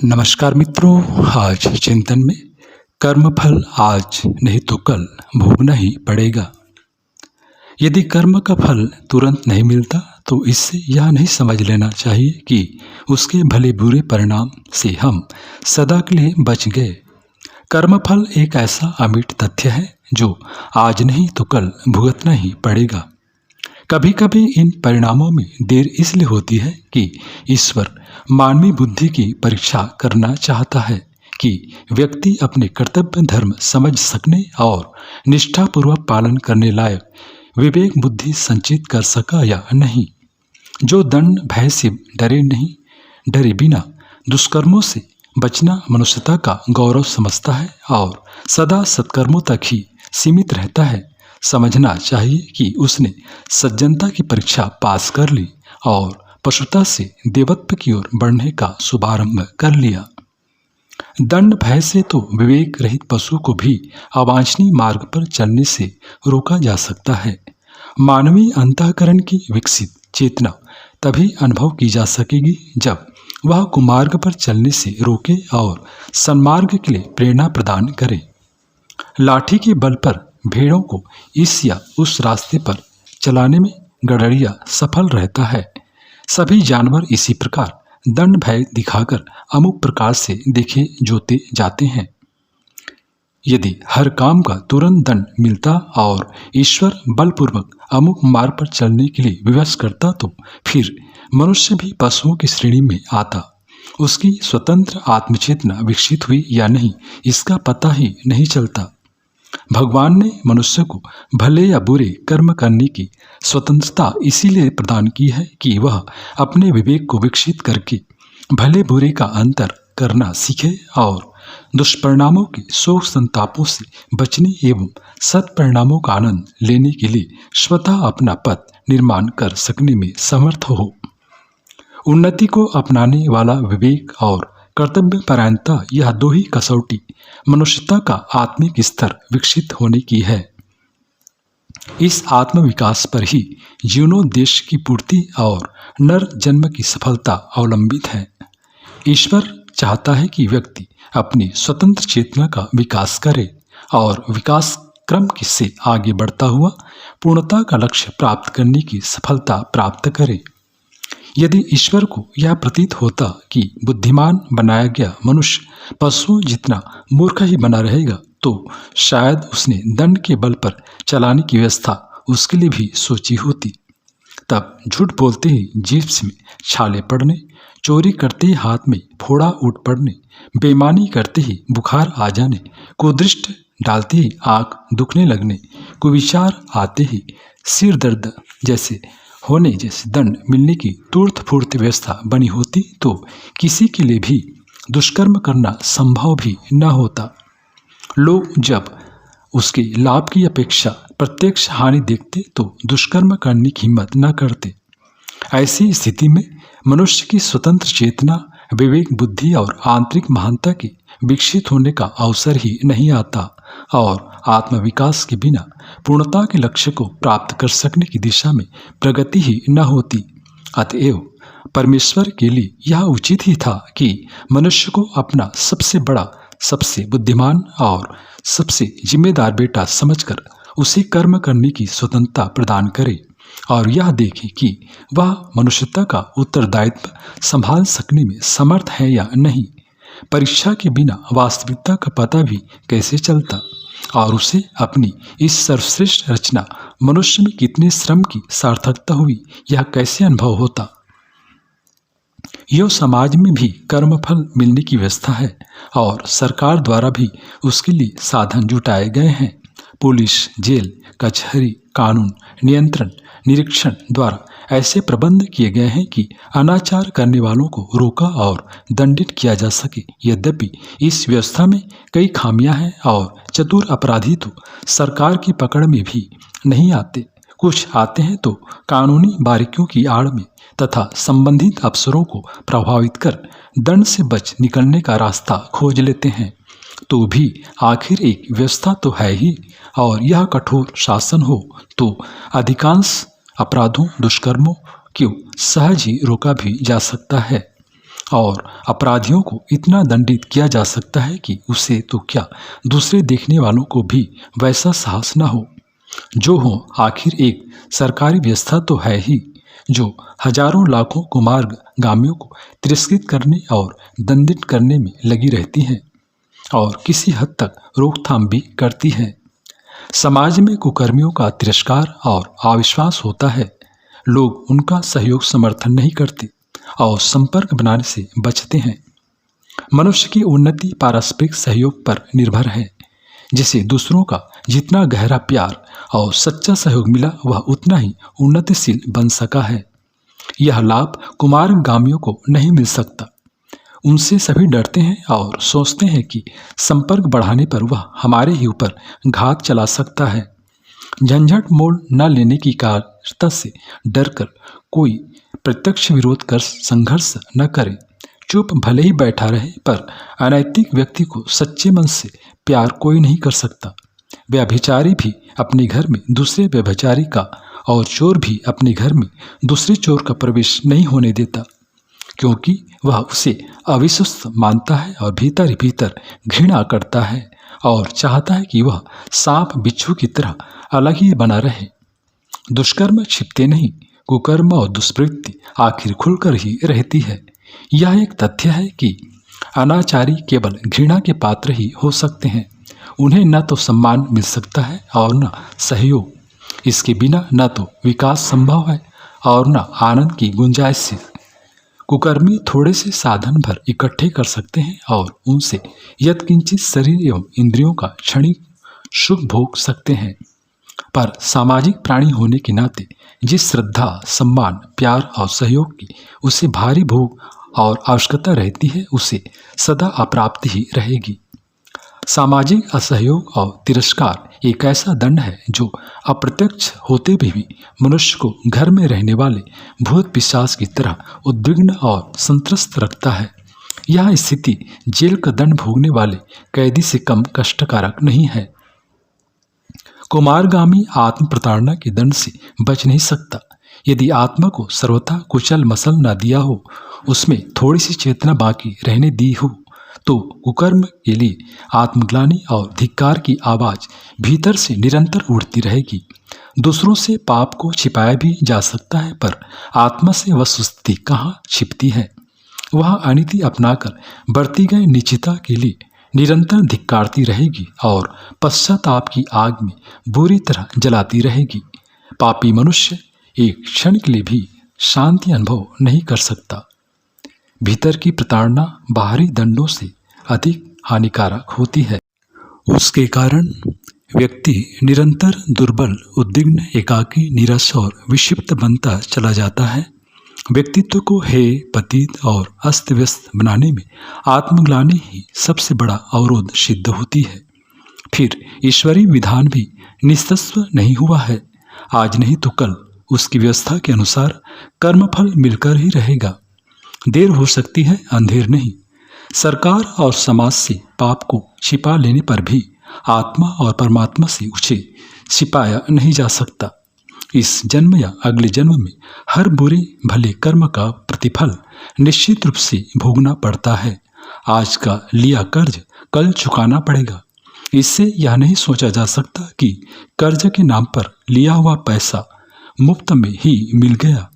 नमस्कार मित्रों, आज चिंतन में कर्मफल आज नहीं तो कल भोगना ही पड़ेगा। यदि कर्म का फल तुरंत नहीं मिलता तो इससे यह नहीं समझ लेना चाहिए कि उसके भले बुरे परिणाम से हम सदा के लिए बच गए। कर्मफल एक ऐसा अमिट तथ्य है जो आज नहीं तो कल भुगतना ही पड़ेगा। कभी कभी इन परिणामों में देर इसलिए होती है कि ईश्वर मानवीय बुद्धि की परीक्षा करना चाहता है कि व्यक्ति अपने कर्तव्य धर्म समझ सकने और निष्ठापूर्वक पालन करने लायक विवेक बुद्धि संचित कर सका या नहीं। जो दंड भय से डरे बिना दुष्कर्मों से बचना मनुष्यता का गौरव समझता है और सदा सत्कर्मों तक ही सीमित रहता है, समझना चाहिए कि उसने सज्जनता की परीक्षा पास कर ली और पशुता से देवत्व की ओर बढ़ने का शुभारंभ कर लिया। दंड भय से तो विवेक रहित पशु को भी अवांछनीय मार्ग पर चलने से रोका जा सकता है। मानवीय अंतःकरण की विकसित चेतना तभी अनुभव की जा सकेगी जब वह कुमार्ग पर चलने से रोके और सन्मार्ग के लिए प्रेरणा प्रदान करे। लाठी के बल पर भेड़ों को इस या उस रास्ते पर चलाने में गडरिया सफल रहता है। सभी जानवर इसी प्रकार दंड भय दिखाकर अमुक प्रकार से देखे जोते जाते हैं। यदि हर काम का तुरंत दंड मिलता और ईश्वर बलपूर्वक अमुक मार्ग पर चलने के लिए विवश करता तो फिर मनुष्य भी पशुओं की श्रेणी में आता। उसकी स्वतंत्र आत्मचेतना विकसित हुई या नहीं इसका पता ही नहीं चलता। भगवान ने मनुष्य को भले या बुरे कर्म करने की स्वतंत्रता इसीलिए प्रदान की है कि वह अपने विवेक को विकसित करके भले बुरे का अंतर करना सीखे और दुष्परिणामों के शोक संतापों से बचने एवं सत्परिणामों का आनंद लेने के लिए स्वतः अपना पथ निर्माण कर सकने में समर्थ हो। उन्नति को अपनाने वाला विवेक और कर्तव्य परायणता, यह दो ही कसौटी मनुष्यता का आत्मिक स्तर विकसित होने की है। इस आत्म विकास पर ही जीवनोद्देश्य की पूर्ति और नर जन्म की सफलता अवलंबित है। ईश्वर चाहता है कि व्यक्ति अपनी स्वतंत्र चेतना का विकास करे और विकास क्रम से आगे बढ़ता हुआ पूर्णता का लक्ष्य प्राप्त करने की सफलता प्राप्त करे। यदि ईश्वर को यह प्रतीत होता कि बुद्धिमान बनाया गया मनुष्य पशुओं जितना मूर्ख ही बना रहेगा तो शायद उसने दंड के बल पर चलाने की व्यवस्था उसके लिए भी सोची होती। तब झूठ बोलते ही जीभ में छाले पड़ने, चोरी करते ही हाथ में फोड़ा उठ पड़ने, बेईमानी करते ही बुखार आ जाने, कुदृष्टि डालते ही आँख दुखने लगने, कुविचार आते ही सिर दर्द जैसे होने जैसे दंड मिलने की तुर्त फूर्त व्यवस्था बनी होती तो किसी के लिए भी दुष्कर्म करना संभव भी न होता। लोग जब उसके लाभ की अपेक्षा प्रत्यक्ष हानि देखते तो दुष्कर्म करने की हिम्मत न करते। ऐसी स्थिति में मनुष्य की स्वतंत्र चेतना, विवेक बुद्धि और आंतरिक महानता के विकसित होने का अवसर ही नहीं आता और आत्मविकास के बिना पूर्णता के लक्ष्य को प्राप्त कर सकने की दिशा में प्रगति ही न होती। अतएव परमेश्वर के लिए यह उचित ही था कि मनुष्य को अपना सबसे बड़ा, सबसे बुद्धिमान और सबसे जिम्मेदार बेटा समझकर उसे कर्म करने की स्वतंत्रता प्रदान करे और यह देखे कि वह मनुष्यता का उत्तरदायित्व संभाल सकने में समर्थ है या नहीं। परीक्षा के बिना वास्तविकता का पता भी कैसे चलता और उसे अपनी इस सर्वश्रेष्ठ रचना मनुष्य में कितने श्रम की सार्थकता हुई यह कैसे अनुभव होता। यह समाज में भी कर्मफल मिलने की व्यवस्था है और सरकार द्वारा भी उसके लिए साधन जुटाए गए हैं। पुलिस, जेल, कचहरी, कानून, नियंत्रण, निरीक्षण द्वारा ऐसे प्रबंध किए गए हैं कि अनाचार करने वालों को रोका और दंडित किया जा सके। यद्यपि इस व्यवस्था में कई खामियां हैं और चतुर अपराधी तो सरकार की पकड़ में भी नहीं आते। कुछ आते हैं तो कानूनी बारीकियों की आड़ में तथा संबंधित अफसरों को प्रभावित कर दंड से बच निकलने का रास्ता खोज लेते हैं। तो भी आखिर एक व्यवस्था तो है ही और यह कठोर शासन हो तो अधिकांश अपराधों, दुष्कर्मों को सहज ही रोका भी जा सकता है और अपराधियों को इतना दंडित किया जा सकता है कि उसे तो क्या दूसरे देखने वालों को भी वैसा साहस न हो। जो हो, आखिर एक सरकारी व्यवस्था तो है ही जो हजारों लाखों कुमार्गामियों को तिरस्कृत करने और दंडित करने में लगी रहती है और किसी हद तक रोकथाम भी करती है। समाज में कुकर्मियों का तिरस्कार और अविश्वास होता है। लोग उनका सहयोग समर्थन नहीं करते और संपर्क बनाने से बचते हैं। मनुष्य की उन्नति पारस्परिक सहयोग पर निर्भर है। जिसे दूसरों का जितना गहरा प्यार और सच्चा सहयोग मिला वह उतना ही उन्नतिशील बन सका है। यह लाभ कुमार्गामियों को नहीं मिल सकता। उनसे सभी डरते हैं और सोचते हैं कि संपर्क बढ़ाने पर वह हमारे ही ऊपर घात चला सकता है। झंझट मोल न लेने की कायरता से डरकर कोई प्रत्यक्ष विरोध कर संघर्ष न करे। चुप भले ही बैठा रहे, पर अनैतिक व्यक्ति को सच्चे मन से प्यार कोई नहीं कर सकता। व्यभिचारी भी अपने घर में दूसरे व्यभिचारी का और चोर भी अपने घर में दूसरे चोर का प्रवेश नहीं होने देता, क्योंकि वह उसे अविश्वस्त मानता है और भीतर ही भीतर घृणा करता है और चाहता है कि वह सांप बिच्छू की तरह अलग ही बना रहे। दुष्कर्म छिपते नहीं, कुकर्म और दुष्प्रवृत्ति आखिर खुलकर ही रहती है। यह एक तथ्य है कि अनाचारी केवल घृणा के पात्र ही हो सकते हैं। उन्हें न तो सम्मान मिल सकता है और न सहयोग। इसके बिना न तो विकास संभव है और न आनंद की गुंजाइश। कुकर्मी थोड़े से साधन भर इकट्ठे कर सकते हैं और उनसे यत्किंचित शरीर एवं इंद्रियों का क्षणिक सुख भोग सकते हैं, पर सामाजिक प्राणी होने के नाते जिस श्रद्धा, सम्मान, प्यार और सहयोग की उसे भारी भोग और आवश्यकता रहती है, उसे सदा अप्राप्त ही रहेगी। सामाजिक असहयोग और तिरस्कार एक ऐसा दंड है जो अप्रत्यक्ष होते हुए भी मनुष्य को घर में रहने वाले भूत पिशाच की तरह उद्विग्न और संत्रस्त रखता है। यह स्थिति जेल का दंड भोगने वाले कैदी से कम कष्टकारक नहीं है। कुमार्गामी आत्म प्रताड़ना के दंड से बच नहीं सकता। यदि आत्मा को सर्वथा कुचल मसल न दिया हो, उसमें थोड़ी सी चेतना बाकी रहने दी हो, तो कुकर्म के लिए आत्मग्लानि और धिक्कार की आवाज भीतर से निरंतर उड़ती रहेगी। दूसरों से पाप को छिपाया भी जा सकता है, पर आत्मा से वस्तुस्थिति कहाँ छिपती है। वह अनिति अपनाकर बढ़ती गई निश्चिता के लिए निरंतर धिक्कारती रहेगी और पश्चाताप की आग में बुरी तरह जलाती रहेगी। पापी मनुष्य एक क्षण के लिए भी शांति अनुभव नहीं कर सकता। भीतर की प्रताड़ना बाहरी दंडों से अधिक हानिकारक होती है। उसके कारण व्यक्ति निरंतर दुर्बल, उद्विग्न, एकाकी, निराश और विक्षिप्त बनता चला जाता है। व्यक्तित्व को हेय, पतित और अस्त व्यस्त बनाने में आत्मग्लानि ही सबसे बड़ा अवरोध सिद्ध होती है। फिर ईश्वरीय विधान भी निस्तस्व नहीं हुआ है। आज नहीं तो कल उसकी व्यवस्था के अनुसार कर्मफल मिलकर ही रहेगा। देर हो सकती है, अंधेर नहीं। सरकार और समाज से पाप को छिपा लेने पर भी आत्मा और परमात्मा से उसे छिपाया नहीं जा सकता। इस जन्म या अगले जन्म में हर बुरे भले कर्म का प्रतिफल निश्चित रूप से भोगना पड़ता है। आज का लिया कर्ज कल चुकाना पड़ेगा। इससे यह नहीं सोचा जा सकता कि कर्ज के नाम पर लिया हुआ पैसा मुफ्त में ही मिल गया।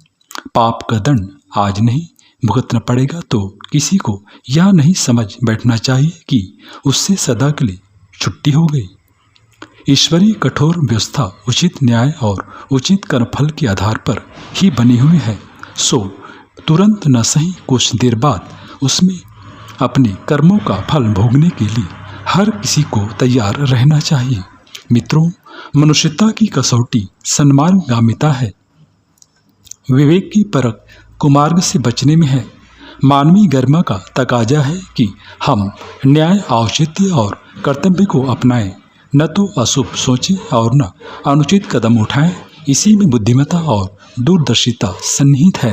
पाप का दंड आज नहीं भुगतना पड़ेगा तो किसी को यह नहीं समझ बैठना चाहिए कि उससे सदा के लिए छुट्टी हो गई। ईश्वरीय कठोर व्यवस्था उचित न्याय और उचित कर्मफल के आधार पर ही बनी हुई है। सो तुरंत न सही कुछ देर बाद उसमें अपने कर्मों का फल भोगने के लिए हर किसी को तैयार रहना चाहिए। मित्रों, मनुष्यता की कसौटी सन्मार्गामिता है। विवेक की परख कुमार्ग से बचने में है। मानवीय गरिमा का तकाजा है कि हम न्याय, औचित्य और कर्तव्य को अपनाएं, न तो अशुभ सोचें और न अनुचित कदम उठाएं। इसी में बुद्धिमत्ता और दूरदर्शिता सन्निहित है।